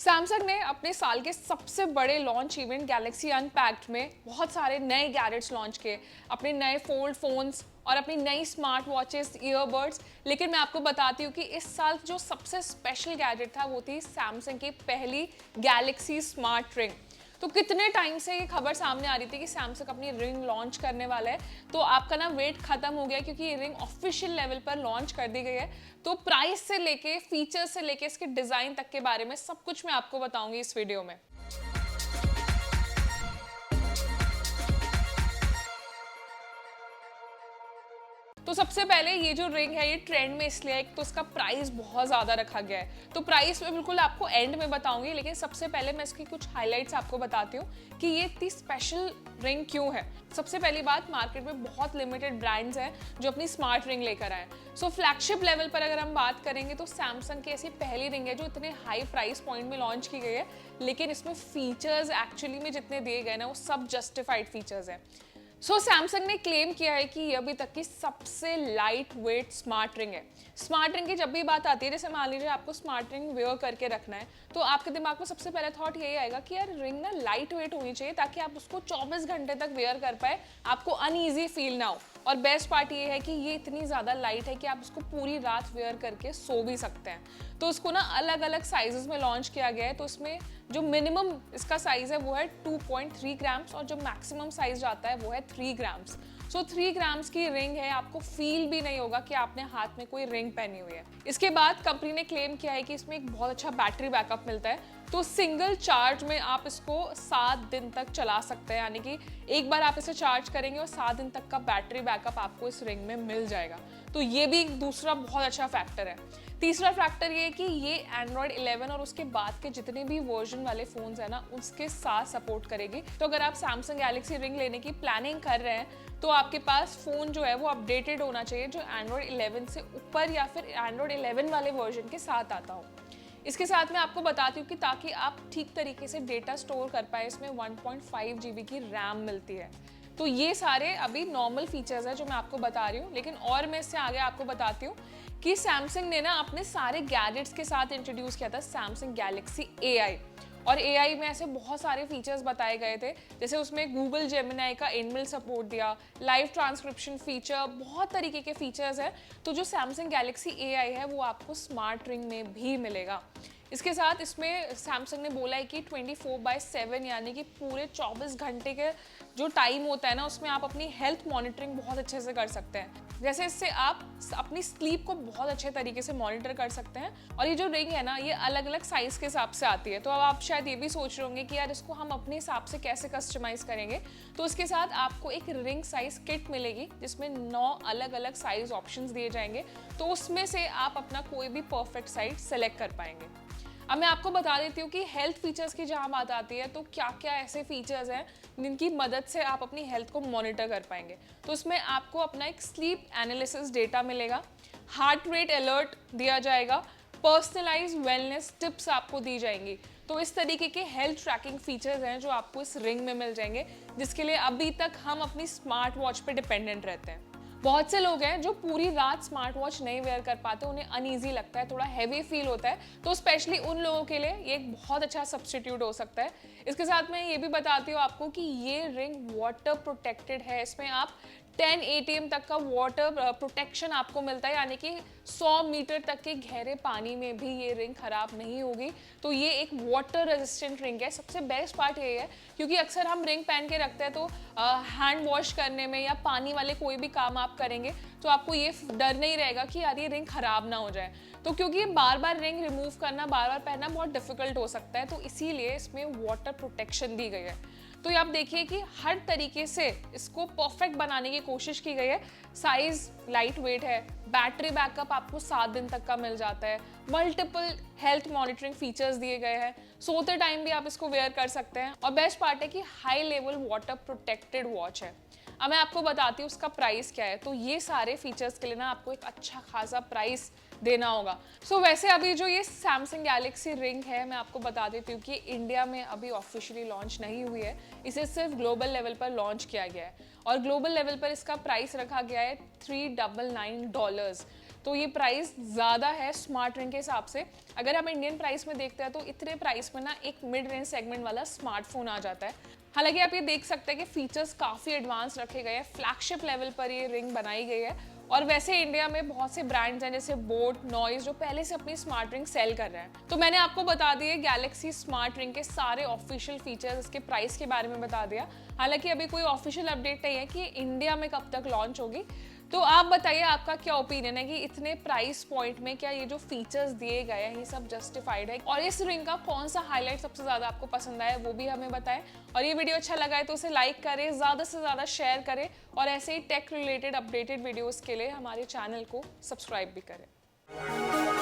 Samsung ने अपने साल के सबसे बड़े लॉन्च इवेंट गैलेक्सी अनपैक्ड में बहुत सारे नए गैजेट्स लॉन्च किए, अपने नए फोल्ड फोन्स और अपनी नई स्मार्ट वॉचेस, ईयरबड्स। लेकिन मैं आपको बताती हूँ कि इस साल जो सबसे स्पेशल गैजेट था वो थी सैमसंग की पहली गैलेक्सी स्मार्ट रिंग। तो कितने टाइम से ये खबर सामने आ रही थी कि सैमसंग अपनी रिंग लॉन्च करने वाला है, तो आपका ना वेट खत्म हो गया क्योंकि ये रिंग ऑफिशियल लेवल पर लॉन्च कर दी गई है। तो प्राइस से लेके फीचर्स से लेके इसके डिजाइन तक के बारे में सब कुछ मैं आपको बताऊंगी इस वीडियो में। तो सबसे पहले ये जो रिंग है ये ट्रेंड में इसलिए है, एक तो इसका प्राइस बहुत ज़्यादा रखा गया है। तो प्राइस मैं बिल्कुल आपको एंड में बताऊंगी, लेकिन सबसे पहले मैं इसकी कुछ हाइलाइट्स आपको बताती हूँ कि ये इतनी स्पेशल रिंग क्यों है। सबसे पहली बात, मार्केट में बहुत लिमिटेड ब्रांड्स हैं जो अपनी स्मार्ट रिंग लेकर आए। सो फ्लैगशिप लेवल पर अगर हम बात करेंगे तो सैमसंग की ऐसी पहली रिंग है जो इतने हाई प्राइस पॉइंट में लॉन्च की गई है, लेकिन इसमें फीचर्स एक्चुअली में जितने दिए गए ना वो सब जस्टिफाइड फीचर्स हैं। सैमसंग ने क्लेम किया है कि ये अभी तक की सबसे लाइट वेट स्मार्ट रिंग है। स्मार्ट रिंग की जब भी बात आती है, जैसे मान लीजिए आपको स्मार्ट रिंग वेयर करके रखना है, तो आपके दिमाग में सबसे पहला थॉट यही आएगा कि यार रिंग ना लाइट वेट होनी चाहिए ताकि आप उसको 24 घंटे तक वेयर कर पाए, आपको अनईजी फील ना हो। और बेस्ट पार्ट ये है कि ये इतनी ज़्यादा लाइट है कि आप उसको पूरी रात वेयर करके सो भी सकते हैं। तो उसको ना अलग अलग साइजेस में लॉन्च किया गया है। तो इसमें जो मिनिमम इसका साइज है वो है 2.3 ग्राम्स और जो मैक्सिमम साइज जाता है वो है 3 ग्राम्स। 3 ग्राम्स की रिंग है, आपको फील भी नहीं होगा कि आपने हाथ में कोई रिंग पहनी हुई है। इसके बाद कंपनी ने क्लेम किया है कि इसमें एक बहुत अच्छा बैटरी बैकअप मिलता है। तो सिंगल चार्ज में आप इसको 7 दिन तक चला सकते हैं, यानी कि एक बार आप इसे चार्ज करेंगे और 7 दिन तक का बैटरी बैकअप आपको इस रिंग में मिल जाएगा। तो ये भी दूसरा बहुत अच्छा फैक्टर है। तीसरा फैक्टर ये है कि ये एंड्रॉयड 11 और उसके बाद के जितने भी वर्जन वाले फोन्स हैं ना उसके साथ सपोर्ट करेगी। तो अगर आप सैमसंग गैलेक्सी रिंग लेने की प्लानिंग कर रहे हैं तो आपके पास फोन जो है वो अपडेटेड होना चाहिए, जो एंड्रॉयड 11 से ऊपर या फिर एंड्रॉयड 11 वाले वर्जन के साथ आता हो। इसके साथ मैं आपको बताती हूँ कि ताकि आप ठीक तरीके से डेटा स्टोर कर पाए, इसमें 1.5 GB की रैम मिलती है। तो ये सारे अभी नॉर्मल फीचर्स हैं जो मैं आपको बता रही हूँ, लेकिन और मैं इससे आगे आपको बताती हूँ कि सैमसंग ने ना अपने सारे गैजेट्स के साथ इंट्रोड्यूस किया था सैमसंग गैलेक्सी AI। और AI में ऐसे बहुत सारे फीचर्स बताए गए थे, जैसे उसमें गूगल जेमिनाई का इनबिल्ट सपोर्ट दिया, लाइव ट्रांसक्रिप्शन फीचर, बहुत तरीके के फीचर्स हैं। तो जो सैमसंग गैलेक्सी AI है वो आपको स्मार्ट रिंग में भी मिलेगा। इसके साथ इसमें सैमसंग ने बोला है कि 24/7 यानी कि पूरे 24 घंटे के जो टाइम होता है ना उसमें आप अपनी हेल्थ मॉनिटरिंग बहुत अच्छे से कर सकते हैं। जैसे इससे आप अपनी स्लीप को बहुत अच्छे तरीके से मॉनिटर कर सकते हैं। और ये जो रिंग है ना ये अलग अलग साइज के हिसाब से आती है। तो अब आप शायद ये भी सोच रहे होंगे कि यार इसको हम अपने हिसाब से कैसे कस्टमाइज करेंगे। तो इसके साथ आपको एक रिंग साइज किट मिलेगी जिसमें 9 अलग अलग साइज ऑप्शंस दिए जाएंगे। तो उसमें से आप अपना कोई भी परफेक्ट साइज सेलेक्ट कर पाएंगे। अब मैं आपको बता देती हूँ कि हेल्थ फीचर्स की जहाँ बात आती है तो क्या क्या ऐसे फीचर्स हैं जिनकी मदद से आप अपनी हेल्थ को मॉनिटर कर पाएंगे। तो उसमें आपको अपना एक स्लीप एनालिसिस डेटा मिलेगा, हार्ट रेट अलर्ट दिया जाएगा, पर्सनलाइज वेलनेस टिप्स आपको दी जाएंगी। तो इस तरीके के हेल्थ ट्रैकिंग फीचर्स हैं जो आपको इस रिंग में मिल जाएंगे, जिसके लिए अभी तक हम अपनी स्मार्ट वॉच पे डिपेंडेंट रहते हैं। बहुत से लोग हैं जो पूरी रात स्मार्ट वॉच नहीं वेयर कर पाते, उन्हें अनईजी लगता है, थोड़ा हैवी फील होता है। तो स्पेशली उन लोगों के लिए ये एक बहुत अच्छा सब्स्टिट्यूट हो सकता है। इसके साथ मैं ये भी बताती हूँ आपको कि ये रिंग वाटर प्रोटेक्टेड है। इसमें आप 10 ATM तक का वाटर प्रोटेक्शन आपको मिलता है, यानी कि 100 मीटर तक के गहरे पानी में भी ये रिंग खराब नहीं होगी। तो ये एक वाटर रेजिस्टेंट रिंग है। सबसे बेस्ट पार्ट ये है क्योंकि अक्सर हम रिंग पहन के रखते हैं तो हैंड वॉश करने में या पानी वाले कोई भी काम आप करेंगे तो आपको ये डर नहीं रहेगा कि यार ये रिंग खराब ना हो जाए। तो क्योंकि बार बार रिंग रिमूव करना, बार बार पहनना बहुत डिफिकल्ट हो सकता है, तो इसीलिए इसमें वाटर प्रोटेक्शन दी गई है। तो ये आप देखिए कि हर तरीके से इसको परफेक्ट बनाने की कोशिश की गई है। साइज लाइट वेट है, बैटरी बैकअप आपको 7 दिन तक का मिल जाता है, मल्टीपल हेल्थ मॉनिटरिंग फीचर्स दिए गए हैं, सोते टाइम भी आप इसको वेयर कर सकते हैं। और बेस्ट पार्ट है कि high level water protected watch है। अब मैं आपको बताती हूँ उसका प्राइस क्या है। तो ये सारे फीचर्स के लिए ना आपको एक अच्छा खासा प्राइस देना होगा। वैसे अभी जो ये सैमसंग गैलेक्सी रिंग है मैं आपको बता देती हूँ कि इंडिया में अभी ऑफिशियली लॉन्च नहीं हुई है, इसे सिर्फ ग्लोबल लेवल पर लॉन्च किया गया है। और ग्लोबल लेवल पर इसका प्राइस रखा गया है $399। तो ये प्राइस ज़्यादा है स्मार्ट रिंग के हिसाब से। अगर हम इंडियन प्राइस में देखते हैं तो इतने प्राइस में ना एक मिड रेंज सेगमेंट वाला स्मार्टफोन आ जाता है। हालांकि आप ये देख सकते हैं कि फीचर्स काफ़ी एडवांस रखे गए हैं, फ्लैगशिप लेवल पर ये रिंग बनाई गई है। और वैसे इंडिया में बहुत से ब्रांड्स हैं जैसे बोट, नॉइज, जो पहले से अपनी स्मार्ट रिंग सेल कर रहे हैं। तो मैंने आपको बता दिए गैलेक्सी स्मार्ट रिंग के सारे ऑफिशियल फीचर्स, इसके प्राइस के बारे में बता दिया। हालांकि अभी कोई ऑफिशियल अपडेट नहीं है कि इंडिया में कब तक लॉन्च होगी। तो आप बताइए आपका क्या ओपिनियन है कि इतने प्राइस पॉइंट में क्या ये जो फीचर्स दिए गए हैं ये सब जस्टिफाइड है? और इस रिंग का कौन सा हाईलाइट सबसे ज़्यादा आपको पसंद आया वो भी हमें बताएं। और ये वीडियो अच्छा लगा है तो उसे लाइक करें, ज़्यादा से ज़्यादा शेयर करें और ऐसे ही टेक रिलेटेड अपडेटेड वीडियोज़ के लिए हमारे चैनल को सब्सक्राइब भी करें।